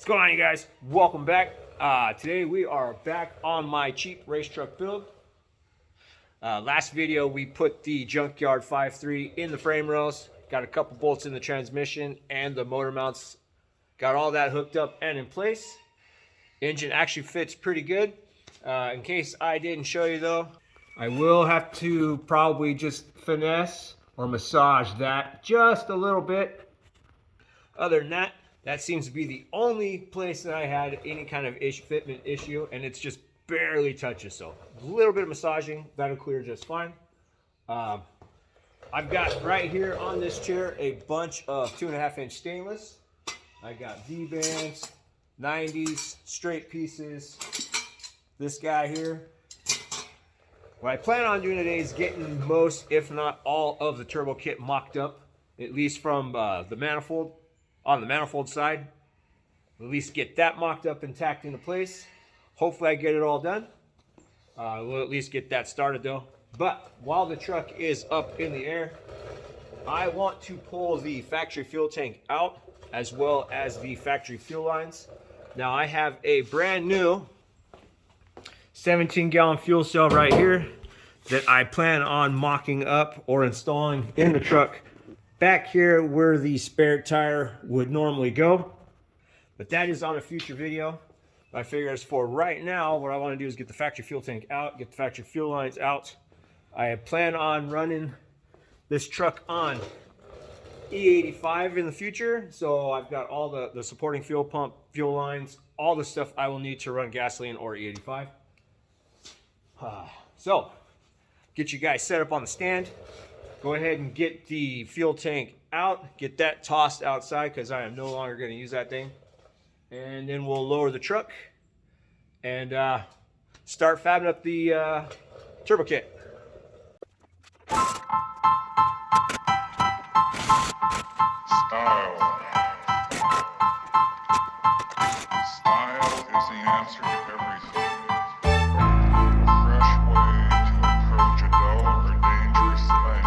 going on, you guys? Welcome back. Today we are back on my cheap race truck build. Last video we put the Junkyard 5.3 in the frame rails, got a couple bolts in the transmission and the motor mounts, got all that hooked up and in place. Engine actually fits pretty good. In case I didn't show you though, I will have to probably just finesse or massage that just a little bit. Other than that, that seems to be the only place that I had any kind of fitment issue, and it's just barely touches. So a little bit of massaging, that'll clear just fine. I've got right here on this chair a bunch of 2.5-inch stainless. I got V-bands, 90s, straight pieces. This guy here. What I plan on doing today is getting most, if not all, of the turbo kit mocked up, at least from the manifold. On the manifold side, at least get that mocked up and tacked into place. Hopefully I get it all done. We'll at least get that started though. But while the truck is up in the air, I want to pull the factory fuel tank out as well as the factory fuel lines. Now I have a brand new 17-gallon fuel cell right here that I plan on mocking up or installing in the truck back here where the spare tire would normally go. But that is on a future video. I figure as for right now, what I want to do is get the factory fuel tank out, get the factory fuel lines out. I plan on running this truck on E85 in the future. So I've got all the supporting fuel pump, fuel lines, all the stuff I will need to run gasoline or E85. So get you guys set up on the stand. Go ahead and get the fuel tank out, get that tossed outside because I am no longer going to use that thing. And then we'll lower the truck and start fabbing up the turbo kit. Style is the answer to everything. A fresh way to approach a dull or dangerous thing.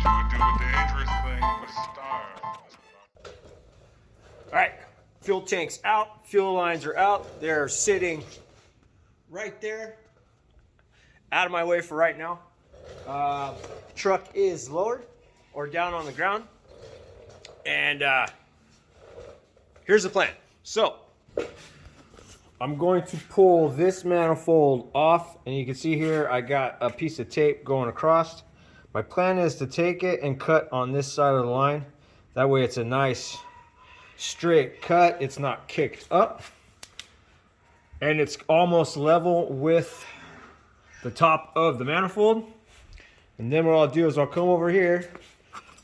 To do a dangerous thing with style. All right, fuel tank's out, fuel lines are out. They're sitting right there, out of my way for right now. Truck is lowered or down on the ground. And here's the plan. So I'm going to pull this manifold off, and you can see here I got a piece of tape going across. My plan is to take it and cut on this side of the line. That way it's a nice straight cut. It's not kicked up. And it's almost level with the top of the manifold. And then what I'll do is I'll come over here.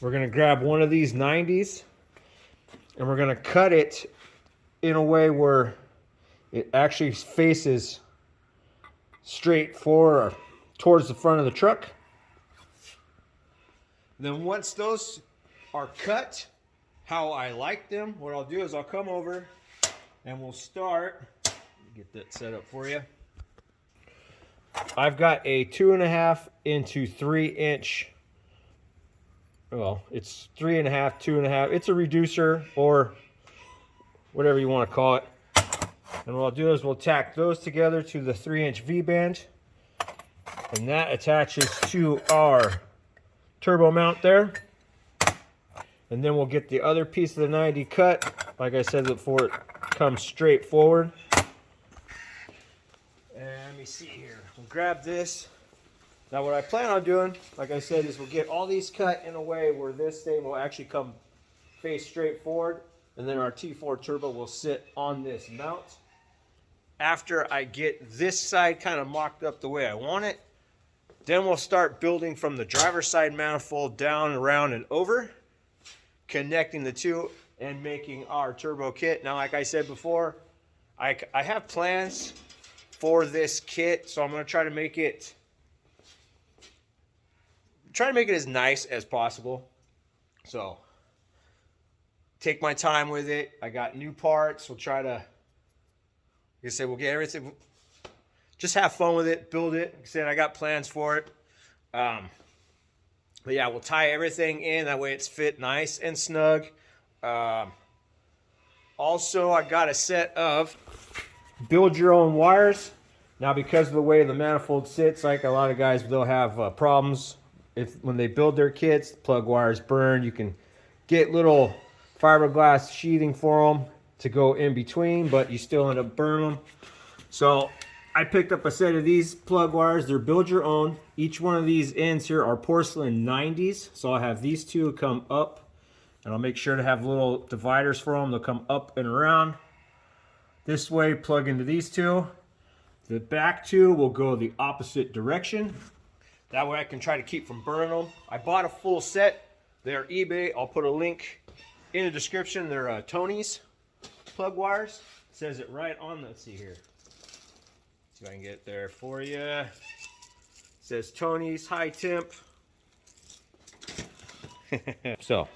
We're going to grab one of these 90s. And we're going to cut it in a way where it actually faces straight forward towards the front of the truck. And then once those are cut how I like them, what I'll do is I'll come over and we'll start, get that set up for you. I've got a 2.5 into 3-inch, well, it's 3.5, 2.5. It's a reducer or whatever you want to call it. And what I'll do is we'll tack those together to the 3-inch V-band. And that attaches to our turbo mount there. And then we'll get the other piece of the 90 cut, like I said before, it comes straight forward. And let me see here. We'll grab this. Now what I plan on doing, like I said, is we'll get all these cut in a way where this thing will actually come face straight forward, and then our T4 turbo will sit on this mount. After I get this side kind of mocked up the way I want it, then we'll start building from the driver's side manifold down, around, and over, connecting the two and making our turbo kit. Now, like I said before, I have plans for this kit, so I'm going to try to make it as nice as possible. So take my time with it. I got new parts. We'll try to, like I said, we'll get everything, just have fun with it, build it. Like I said, I got plans for it. But yeah, we'll tie everything in. That way it's fit nice and snug. Also, I got a set of build your own wires. Now, because of the way the manifold sits, like a lot of guys, they'll have problems when they build their kits. Plug wires burn. You can get little fiberglass sheathing for them to go in between, but you still end up burning them. So I picked up a set of these plug wires. They're build your own. Each one of these ends here are porcelain 90s. So I have these two come up, and I'll make sure to have little dividers for them. They'll come up and around. This way, plug into these two. The back two will go the opposite direction. That way I can try to keep from burning them. I bought a full set. They're eBay. I'll put a link in the description. They're Tony's plug wires. It says it right on, let's see here. See if I can get it there for you. It says Tony's high temp. So,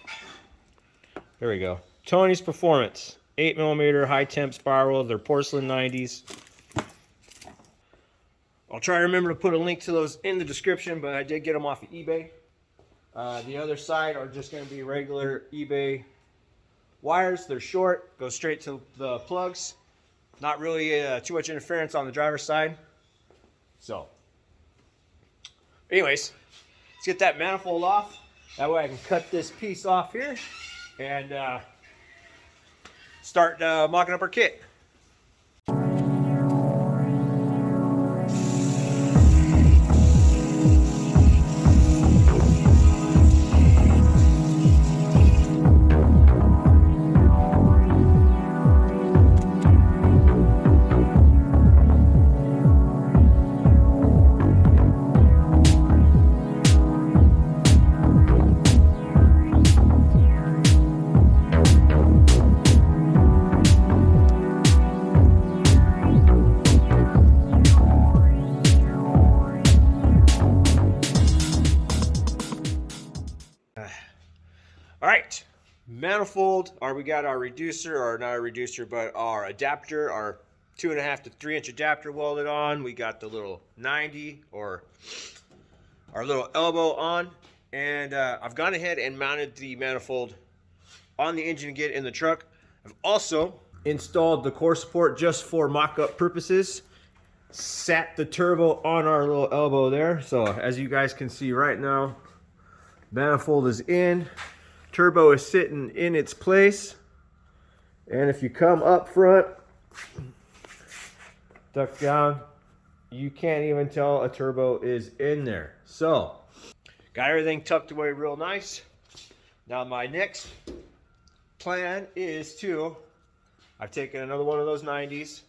there we go. Tony's Performance. 8mm high temp spiral. They're porcelain 90s. I'll try to remember to put a link to those in the description, but I did get them off of eBay. The other side are just going to be regular eBay wires. They're short, go straight to the plugs. Not really too much interference on the driver's side. So, anyways, let's get that manifold off. That way I can cut this piece off here and start mocking up our kit. All right, manifold, we got our reducer, or not a reducer, but our adapter, our 2.5 to 3 inch adapter welded on. We got the little 90 or our little elbow on, and I've gone ahead and mounted the manifold on the engine to get in the truck. I've also installed the core support just for mock-up purposes. Sat the turbo on our little elbow there. So as you guys can see right now, manifold is in. Turbo is sitting in its place, and if you come up front, duck down, you can't even tell a turbo is in there. So, got everything tucked away real nice. Now my next plan is to, I've taken another one of those 90s,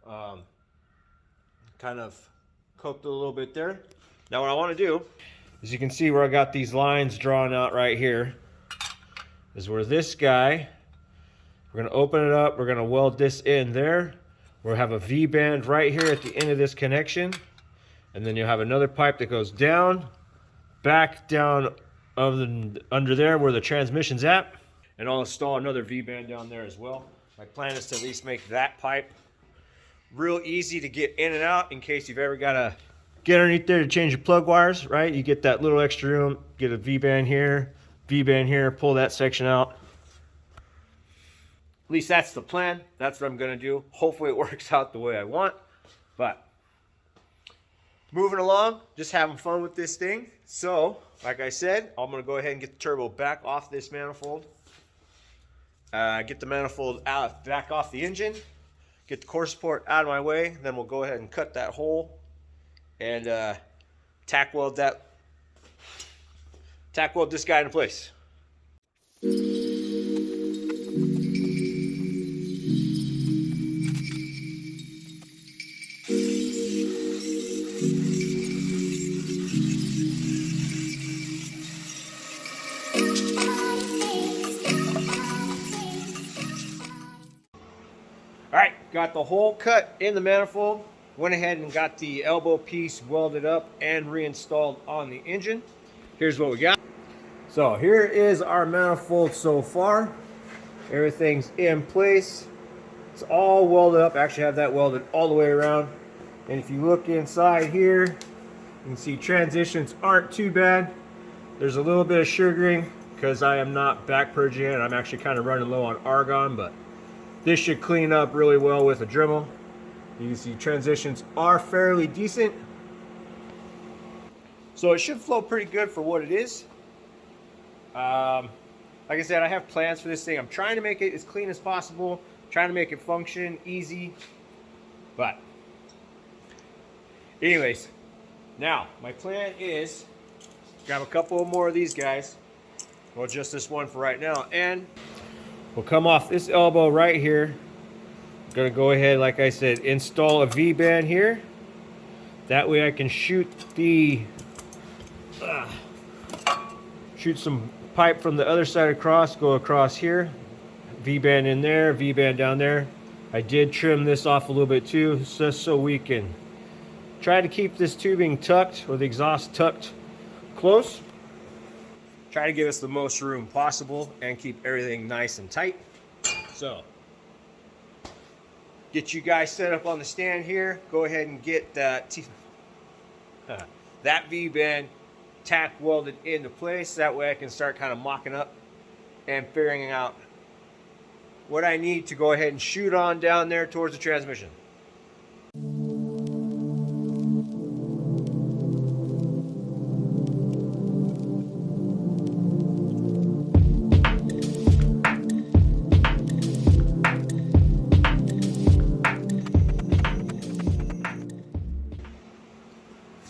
kind of cooked it a little bit there. Now what I want to do, as you can see where I got these lines drawn out right here, is where this guy, we're going to open it up, we're going to weld this in there. We'll have a V-band right here at the end of this connection, and then you'll have another pipe that goes down, back down under there where the transmission's at, and I'll install another V-band down there as well. My plan is to at least make that pipe real easy to get in and out in case you've ever got to get underneath there to change your plug wires, right? You get that little extra room, get a V-band here, pull that section out. At least that's the plan. That's what I'm going to do. Hopefully it works out the way I want. But moving along, just having fun with this thing. So, like I said, I'm going to go ahead and get the turbo back off this manifold. Get the manifold back off the engine. Get the core support out of my way. Then we'll go ahead and cut that hole and tack weld this guy into place. All right, got the hole cut in the manifold. Went ahead and got the elbow piece welded up and reinstalled on the engine. Here's what we got. So here is our manifold so far. Everything's in place. It's all welded up. I actually have that welded all the way around. And if you look inside here, you can see transitions aren't too bad. There's a little bit of sugaring because I am not back purging it. I'm actually kind of running low on argon, but this should clean up really well with a Dremel. You can see transitions are fairly decent. So it should flow pretty good for what it is. Like I said, I have plans for this thing. I'm trying to make it as clean as possible, trying to make it function easy. But anyways, now my plan is grab a couple more of these guys. Well, just this one for right now, and we'll come off this elbow right here. I'm gonna go ahead, like I said, install a V-band here. That way I can shoot some pipe from the other side across, go across here, V-band in there, V-band down there. I did trim this off a little bit too, just so we can try to keep this tubing tucked, or the exhaust tucked close. Try to give us the most room possible and keep everything nice and tight. So, get you guys set up on the stand here. Go ahead and get that V-band tack welded into place. That way I can start kind of mocking up and figuring out what I need to go ahead and shoot on down there towards the transmission.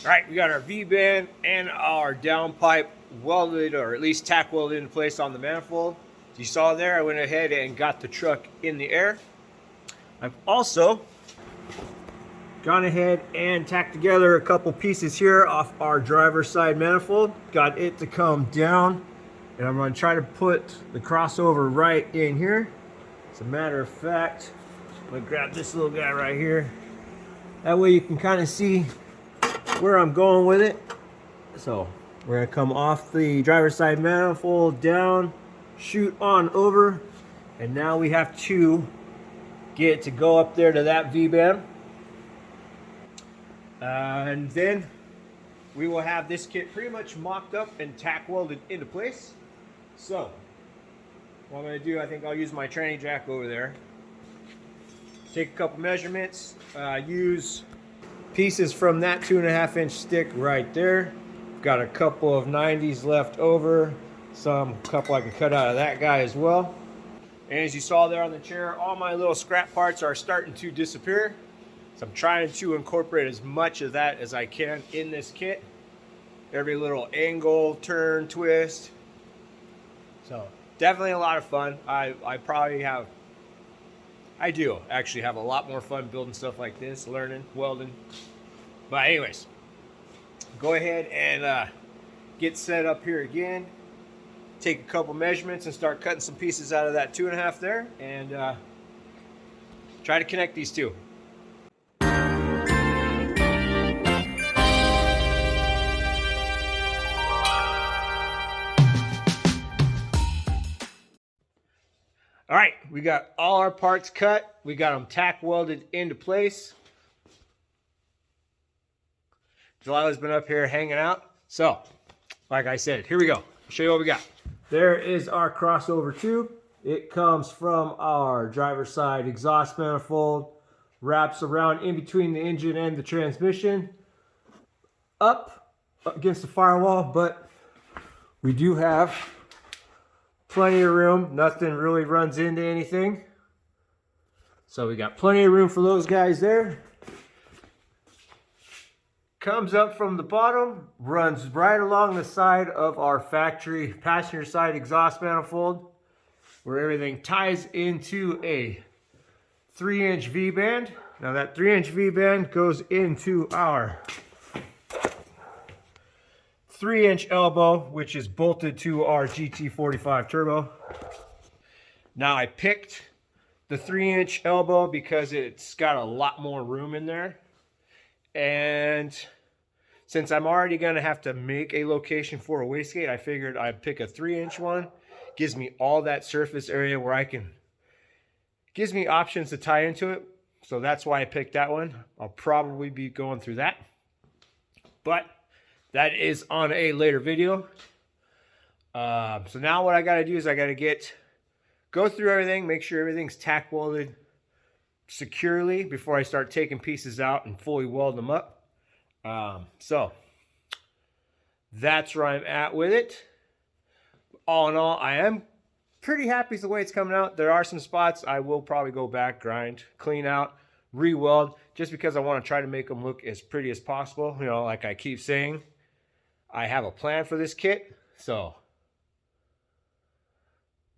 Alright, we got our V-band and our downpipe welded, or at least tack welded into place on the manifold. As you saw there, I went ahead and got the truck in the air. I've also gone ahead and tacked together a couple pieces here off our driver's side manifold. Got it to come down, and I'm going to try to put the crossover right in here. As a matter of fact, I'm going to grab this little guy right here. That way you can kind of see where I'm going with it. So we're going to come off the driver's side manifold down, shoot on over, and now we have to get it to go up there to that V-band. And then we will have this kit pretty much mocked up and tack welded into place. So what I'm going to do, I think I'll use my tranny jack over there, take a couple measurements, use pieces from that 2.5 inch stick right there. Got a couple of 90s left over, couple I can cut out of that guy as well. And as you saw there on the chair, all my little scrap parts are starting to disappear. So I'm trying to incorporate as much of that as I can in this kit. Every little angle, turn, twist. So definitely a lot of fun. I do actually have a lot more fun building stuff like this, learning, welding. But anyways, go ahead and get set up here again. Take a couple measurements and start cutting some pieces out of that 2.5 there, and try to connect these two. All right, we got all our parts cut. We got them tack welded into place. Delilah's been up here hanging out. So, like I said, here we go. I'll show you what we got. There is our crossover tube. It comes from our driver's side exhaust manifold, wraps around in between the engine and the transmission, up against the firewall, but we do have plenty of room. Nothing really runs into anything. So we got plenty of room for those guys there. Comes up from the bottom, runs right along the side of our factory passenger side exhaust manifold, where everything ties into a 3-inch V-band. Now that 3-inch V-band goes into our 3-inch elbow, which is bolted to our GT45 turbo. Now I picked the 3-inch elbow because it's got a lot more room in there. And since I'm already going to have to make a location for a wastegate, I figured I'd pick a 3-inch one. Gives me all that surface area where I can, gives me options to tie into it. So that's why I picked that one. I'll probably be going through that, but that is on a later video. So now what I got to do is I got to go through everything, make sure everything's tack welded securely before I start taking pieces out and fully weld them up. So that's where I'm at with it. All in all, I am pretty happy with the way it's coming out. There are some spots I will probably go back, grind, clean out, re-weld, just because I want to try to make them look as pretty as possible. You know, like I keep saying, I have a plan for this kit, so.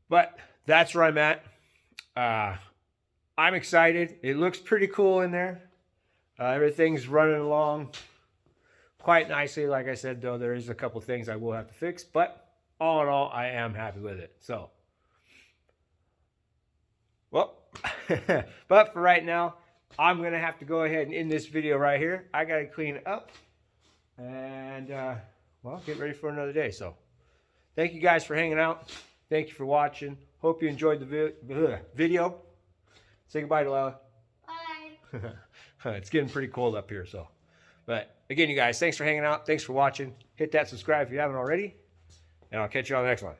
But that's where I'm at. I'm excited. It looks pretty cool in there. Everything's running along quite nicely. Like I said, though, there is a couple things I will have to fix, but all in all, I am happy with it. So, well, but for right now, I'm going to have to go ahead and end this video right here. I got to clean it up and, well, get ready for another day. So, thank you guys for hanging out. Thank you for watching. Hope you enjoyed the video. Say goodbye to Lila. Bye. It's getting pretty cold up here, so. But again, you guys, thanks for hanging out. Thanks for watching. Hit that subscribe if you haven't already. And I'll catch you on the next one.